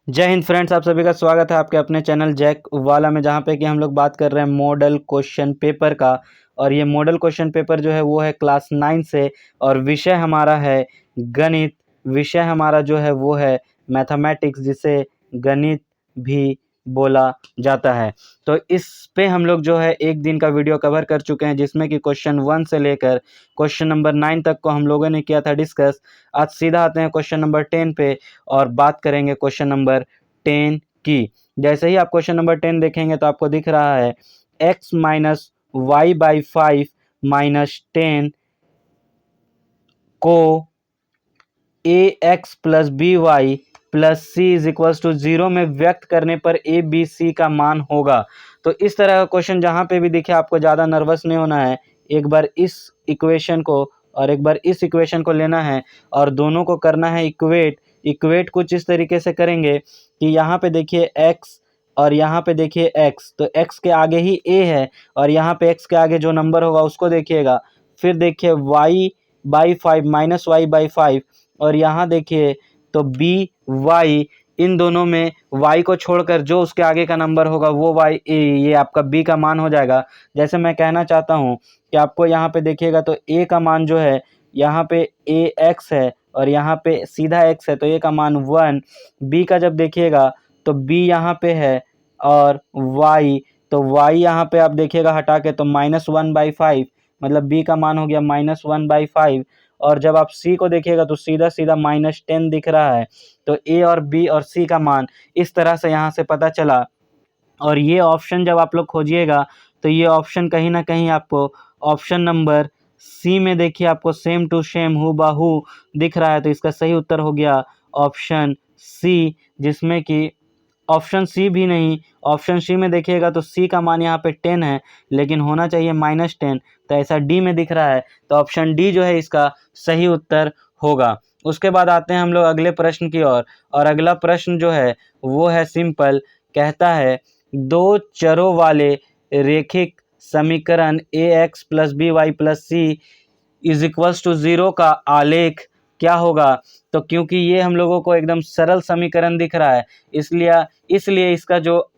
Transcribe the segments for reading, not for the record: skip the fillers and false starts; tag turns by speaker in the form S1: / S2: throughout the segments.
S1: जय हिंद फ्रेंड्स, आप सभी का स्वागत है आपके अपने चैनल जैक वाला में, जहाँ पे कि हम लोग बात कर रहे हैं मॉडल क्वेश्चन पेपर का। और ये मॉडल क्वेश्चन पेपर जो है वो है क्लास 9 से, और विषय हमारा है गणित। विषय हमारा जो है वो है मैथमेटिक्स, जिसे गणित भी बोला जाता है। तो इस पे हम लोग जो है एक दिन का वीडियो कवर कर चुके हैं, जिसमें कि क्वेश्चन 1 से लेकर क्वेश्चन नंबर 9 तक को हम लोगों ने किया था डिस्कस। आज सीधा आते हैं क्वेश्चन नंबर 10 पे और बात करेंगे क्वेश्चन नंबर 10 की। जैसे ही आप क्वेश्चन नंबर 10 देखेंगे तो आपको दिख रहा है x minus Y by 5 minus 10 को A x plus B Y plus C is equals to 0 में व्यक्त करने पर ए बी सी का मान होगा। तो इस तरह का क्वेश्चन जहाँ पे भी दिखे आपको ज़्यादा नर्वस नहीं होना है। एक बार इस इक्वेशन को और एक बार इस इक्वेशन को लेना है और दोनों को करना है इक्वेट कुछ इस तरीके से करेंगे कि यहाँ पे देखिए x और यहाँ पे देखिए x, तो x के आगे ही a है और यहाँ पे x के आगे जो नंबर होगा उसको देखिएगा। फिर देखिए y by 5 minus Y by 5, और यहाँ देखिए तो बी वाई, इन दोनों में y को छोड़कर जो उसके आगे का नंबर होगा वो y ये आपका b का मान हो जाएगा। जैसे मैं कहना चाहता हूँ कि आपको यहाँ पे देखिएगा तो a का मान जो है यहाँ पे a x है और यहाँ पे सीधा x है, तो a का मान 1। b का जब देखिएगा तो b यहाँ पे है और y, तो y यहाँ पे आप देखिएगा हटा के तो -1/5, मतलब b का मान हो गया -1/5। और जब आप c को देखिएगा तो सीधा सीधा -10 दिख रहा है। तो a और b और c का मान इस तरह से यहाँ से पता चला। और ये ऑप्शन जब आप लोग खोजिएगा तो ये ऑप्शन कहीं ना कहीं आपको ऑप्शन नंबर सी में देखिए आपको सेम टू सेम हूबहू दिख रहा है। तो इसका सही उत्तर हो गया ऑप्शन सी, जिसमें कि ऑप्शन सी भी नहीं, ऑप्शन सी में देखिएगा तो सी का मान यहाँ पे 10 है लेकिन होना चाहिए -10, तो ऐसा डी में दिख रहा है, तो ऑप्शन डी जो है इसका सही उत्तर होगा। उसके बाद आते हैं हम लोग अगले प्रश्न की ओर। और अगला प्रश्न जो है वो है सिंपल, कहता है दो चरों वाले रेखिक समीकरण a x plus B Y plus C is equals to 0 का आलेख क्या होगा। तो क्योंकि ये हम लोगों को एकदम सरल समीकरण दिख रहा है, इसलिए इसका जो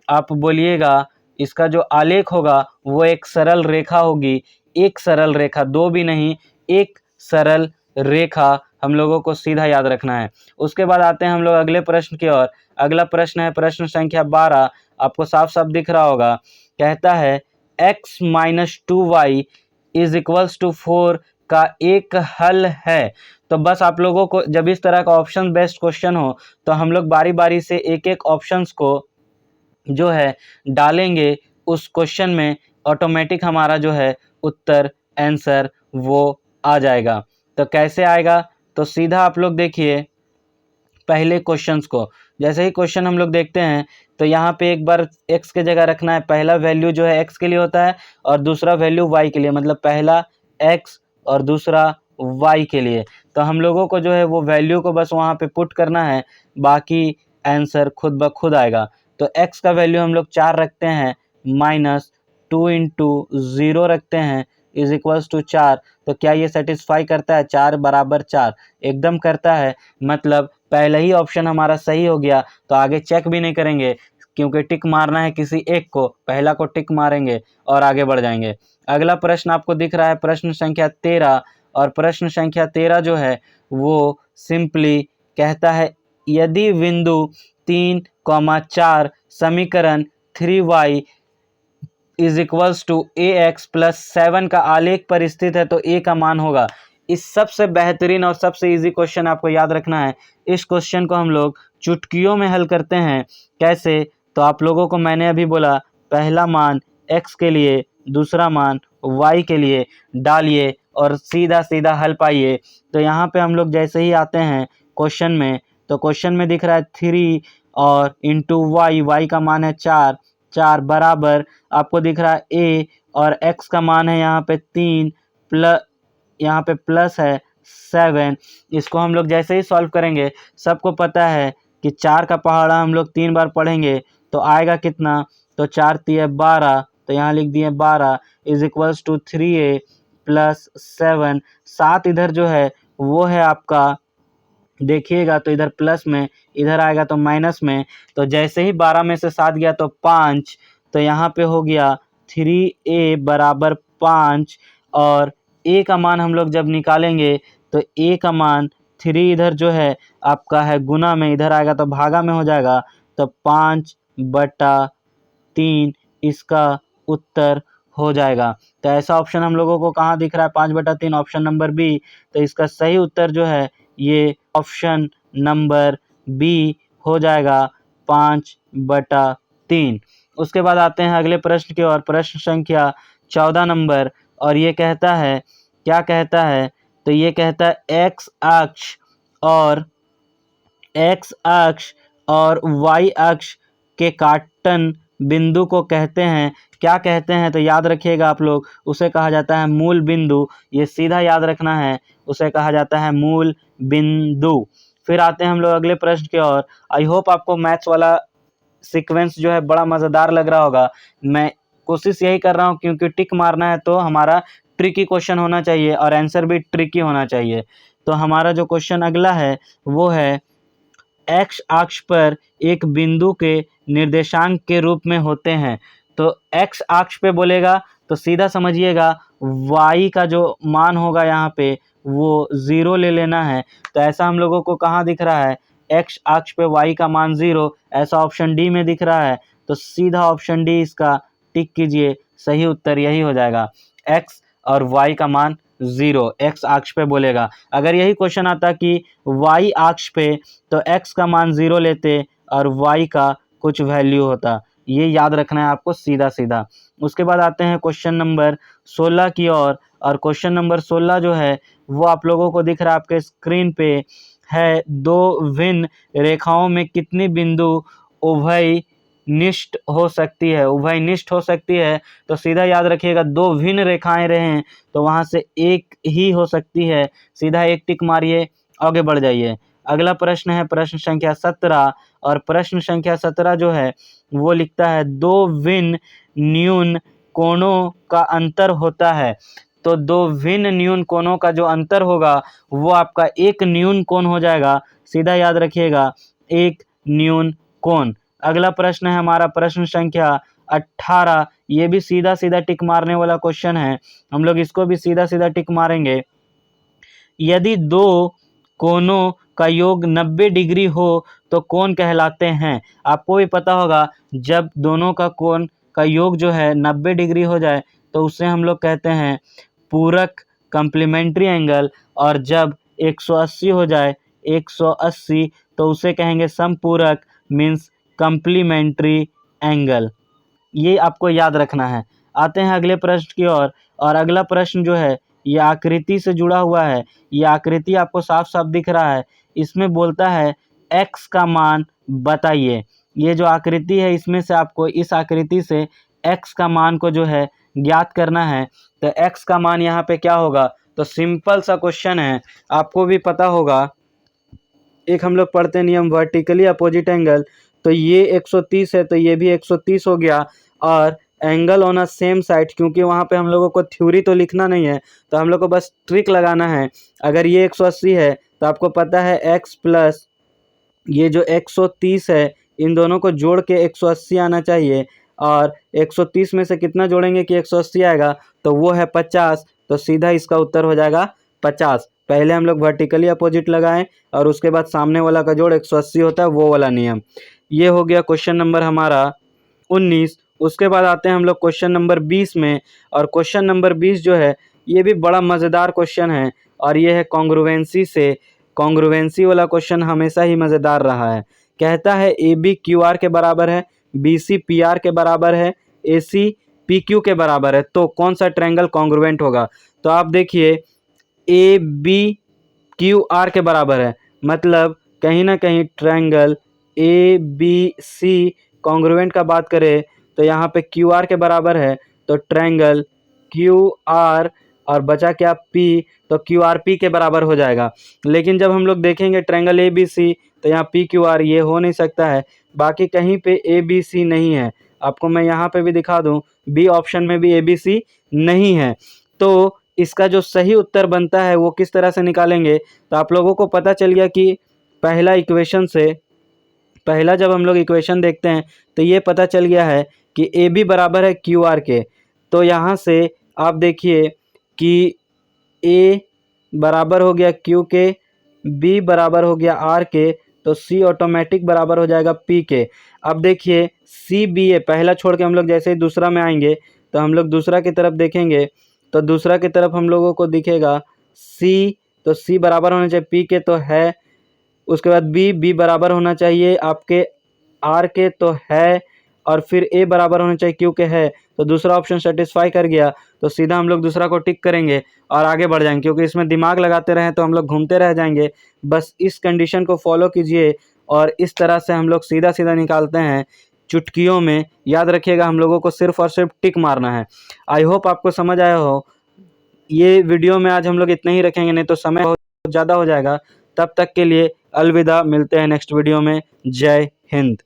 S1: आप बोलिएगा इसका जो आलेख होगा वो एक सरल रेखा होगी। एक सरल रेखा, दो भी नहीं, एक सरल रेखा हम लोगों को सीधा याद रखना है। उसके बाद आते हैं हम लोग अगले प्रश्न की ओर। अगला प्रश्न है प्रश्न संख्या 12, आपको साफ साफ दिख रहा होगा। कहता है x minus 2y is equals to 4 का एक हल है। तो बस आप लोगों को जब इस तरह का ऑप्शन बेस्ड क्वेश्चन हो तो हम लोग बारी बारी से एक एक ऑप्शंस को जो है डालेंगे उस क्वेश्चन में, ऑटोमेटिक हमारा जो है उत्तर आंसर वो आ जाएगा। तो कैसे आएगा, तो सीधा आप लोग देखिए पहले क्वेश्चंस को। जैसे ही क्वेश्चन हम लोग देखते हैं तो यहाँ पे एक बार x के जगह रखना है। पहला वैल्यू जो है x के लिए होता है और दूसरा वैल्यू y के लिए, मतलब पहला x और दूसरा y के लिए। तो हम लोगों को जो है वो वैल्यू को बस वहाँ पे पुट करना है, बाकी आंसर खुद ब खुद आएगा। तो x का वैल्यू हम लोग 4 रखते हैं, -2 इंटू 0 रखते हैं इज इक्वल्स टू 4। तो क्या ये सेटिस्फाई करता है? 4 बराबर 4 एकदम करता है, मतलब पहला ही ऑप्शन हमारा सही हो गया। तो आगे चेक भी नहीं करेंगे क्योंकि टिक मारना है किसी एक को, पहला को टिक मारेंगे और आगे बढ़ जाएंगे। अगला प्रश्न आपको दिख रहा है प्रश्न संख्या 13, और प्रश्न संख्या 13 जो है वो सिंपली कहता है यदि बिंदु 3,4 समीकरण 3y is equals to A x plus 7 का आलेख पर स्थित है तो ए का मान होगा। इस सबसे बेहतरीन और सबसे इजी क्वेश्चन आपको याद रखना है। इस क्वेश्चन को हम लोग चुटकियों में हल करते हैं। कैसे, तो आप लोगों को मैंने अभी बोला पहला मान x के लिए, दूसरा मान y के लिए डालिए और सीधा सीधा हल पाइए। तो यहाँ पे हम लोग जैसे ही आते हैं क्वेश्चन में, तो क्वेश्चन में दिख रहा है 3 और इंटू y का मान है 4, 4 बराबर आपको दिख रहा है a, और x का मान है यहाँ पे 3 प्लस, यहाँ पे प्लस है 7। इसको हम लोग जैसे ही सॉल्व करेंगे, सबको पता है कि 4 का पहाड़ा हम लोग 3 बार पढ़ेंगे तो आएगा कितना, तो 4 तिये 12, तो यहाँ लिख दिए 12 is equals to 3a plus 7। 7 इधर जो है वो है आपका देखिएगा तो इधर प्लस में, इधर आएगा तो माइनस में। तो जैसे ही 12 में से 7 गया तो 5, तो यहाँ पे हो गया 3a बराबर 5। और a का मान हम लोग जब निकालेंगे तो a का मान 3 इधर जो है आपका है गुना में, इधर आएगा तो भागा में हो जाएगा। तो 5/3 इसका उत्तर हो जाएगा। तो ऐसा ऑप्शन हम लोगों को कहाँ दिख रहा है? 5/3, ऑप्शन नंबर बी। तो इसका सही उत्तर जो है ये ऑप्शन नंबर बी हो जाएगा, 5/3। उसके बाद आते हैं अगले प्रश्न की ओर, प्रश्न संख्या 14 नंबर। और ये कहता है, क्या कहता है? तो ये कहता है एक्स अक्ष और वाई अक्ष के काटन बिंदु को कहते हैं, क्या कहते हैं? तो याद रखिएगा आप लोग, उसे कहा जाता है मूल बिंदु। ये सीधा याद रखना है, उसे कहा जाता है मूल बिंदु। फिर आते हैं हम लोग अगले प्रश्न की ओर। आई होप आपको मैथ्स वाला सीक्वेंस जो है बड़ा मज़ेदार लग रहा होगा। मैं कोशिश यही कर रहा हूँ क्योंकि टिक मारना है तो हमारा ट्रिकी क्वेश्चन होना चाहिए और आंसर भी ट्रिकी होना चाहिए। तो हमारा जो क्वेश्चन अगला है वो है, एक्स अक्ष पर एक बिंदु के निर्देशांक के रूप में होते हैं। तो एक्स अक्ष पे बोलेगा तो सीधा समझिएगा वाई का जो मान होगा यहाँ पे वो 0 ले लेना है। तो ऐसा हम लोगों को कहाँ दिख रहा है? एक्स अक्ष पे वाई का मान 0, ऐसा ऑप्शन डी में दिख रहा है। तो सीधा ऑप्शन डी इसका टिक कीजिए, सही उत्तर यही हो जाएगा। एक्स और वाई का मान 0 एक्स अक्ष पे बोलेगा। अगर यही क्वेश्चन आता कि वाई अक्ष पे, तो एक्स का मान 0 लेते और वाई का कुछ वैल्यू होता। ये याद रखना है आपको सीधा सीधा। उसके बाद आते हैं क्वेश्चन नंबर 16 की ओर। और क्वेश्चन नंबर 16 जो है वो आप लोगों को दिख रहा है आपके स्क्रीन पे है, दो भिन्न रेखाओं में कितनी बिंदु उभयनिष्ठ हो सकती है? उभयनिष्ठ हो सकती है तो सीधा याद रखिएगा, दो भिन्न रेखाएं रहें तो वहां से एक ही हो सकती है। सीधा एक टिक मारिए, आगे बढ़ जाइए। अगला प्रश्न है प्रश्न संख्या 17। और प्रश्न संख्या 17 जो है वो लिखता है, दो भिन्न न्यून कोणों का अंतर होता है। तो दो भिन्न न्यून कोणों का जो अंतर होगा वो आपका एक न्यून कोण हो जाएगा। सीधा याद रखिएगा, एक न्यून कोण। अगला प्रश्न है हमारा प्रश्न संख्या 18। ये भी सीधा सीधा टिक मारने वाला क्वेश्चन है, हम लोग इसको भी सीधा सीधा टिक मारेंगे। यदि दो कोणों का योग 90 डिग्री हो तो कोण कहलाते हैं। आपको भी पता होगा, जब दोनों का कोण का योग जो है 90 डिग्री हो जाए तो उसे हम लोग कहते हैं पूरक कम्प्लीमेंट्री एंगल। और जब 180 हो जाए 180 तो उसे कहेंगे समपूरक मीन्स कम्प्लीमेंट्री एंगल। ये आपको याद रखना है। आते हैं अगले प्रश्न की ओर। और अगला प्रश्न जो है ये आकृति से जुड़ा हुआ है। ये आकृति आपको साफ साफ दिख रहा है, इसमें बोलता है x का मान बताइए। ये जो आकृति है इसमें से आपको इस आकृति से x का मान को जो है ज्ञात करना है। तो x का मान यहाँ पे क्या होगा? तो सिंपल सा क्वेश्चन है, आपको भी पता होगा, एक हम लोग पढ़ते नियम वर्टिकली अपोजिट एंगल। तो ये 130 है तो ये भी 130 हो गया। और angle on a same side, क्योंकि वहाँ पे हम लोगों को थ्योरी तो लिखना नहीं है तो हम लोग को बस ट्रिक लगाना है। अगर ये 180 है तो आपको पता है x प्लस ये जो 130 है इन दोनों को जोड़ के 180 आना चाहिए। और 130 में से कितना जोड़ेंगे कि 180 आएगा? तो वो है 50। तो सीधा इसका उत्तर हो जाएगा 50। पहले हम लोग वर्टिकली अपोजिट लगाएं और उसके बाद सामने वाला का जोड़ 180 होता है, वो वाला नियम। ये हो गया क्वेश्चन नंबर हमारा 19। उसके बाद आते हैं हम लोग क्वेश्चन नंबर 20 में। और क्वेश्चन नंबर 20 जो है ये भी बड़ा मज़ेदार क्वेश्चन है और ये है कॉन्ग्रुवेंसी से। कॉन्ग्रुवेंसी वाला क्वेश्चन हमेशा ही मज़ेदार रहा है। कहता है ए बी क्यू आर के बराबर है, बी सी पी आर के बराबर है, ए सी पी क्यू के बराबर है, तो कौन सा ट्रायंगल कॉन्ग्रुवेंट होगा? तो आप देखिए, ए बी क्यू आर के बराबर है, मतलब कहीं ना कहीं triangle A B C congruent का बात करें तो यहाँ पे क्यू आर के बराबर है। तो ट्रायंगल क्यू आर और बचा क्या पी, तो क्यू आर पी के बराबर हो जाएगा। लेकिन जब हम लोग देखेंगे ट्रायंगल ए बी सी तो यहाँ पी क्यू आर ये हो नहीं सकता है, बाकी कहीं पे ए बी सी नहीं है। आपको मैं यहाँ पे भी दिखा दूँ, बी ऑप्शन में भी ए बी सी नहीं है। तो इसका जो सही उत्तर बनता है वो किस तरह से निकालेंगे, तो आप लोगों को पता चल गया कि पहला इक्वेशन से, पहला जब हम लोग इक्वेशन देखते हैं तो ये पता चल गया है कि ए बी बराबर है क्यू आर के। तो यहाँ से आप देखिए कि ए बराबर हो गया क्यू के, बी बराबर हो गया आर के, तो सी ऑटोमेटिक बराबर हो जाएगा पी के। अब देखिए सी बी ए, पहला छोड़ के हम लोग जैसे ही दूसरा में आएंगे तो हम लोग दूसरा की तरफ देखेंगे, तो दूसरा की तरफ हम लोगों को दिखेगा सी, तो सी बराबर होना चाहिए पी के, तो है। उसके बाद बी बराबर होना चाहिए आपके आर के, तो है। और फिर ए बराबर होना चाहिए क्यू के, है। तो दूसरा ऑप्शन सेटिस्फाई कर गया, तो सीधा हम लोग दूसरा को टिक करेंगे और आगे बढ़ जाएंगे, क्योंकि इसमें दिमाग लगाते रहें तो हम लोग घूमते रह जाएंगे। बस इस कंडीशन को फॉलो कीजिए और इस तरह से हम लोग सीधा सीधा निकालते हैं चुटकियों में। याद रखिएगा, हम लोगों को सिर्फ और सिर्फ टिक मारना है। आई होप आपको समझ आया हो। ये वीडियो में आज हम लोग इतना ही रखेंगे, नहीं तो समय बहुत ज़्यादा हो जाएगा। तब तक के लिए अलविदा, मिलते हैं नेक्स्ट वीडियो में। जय हिंद।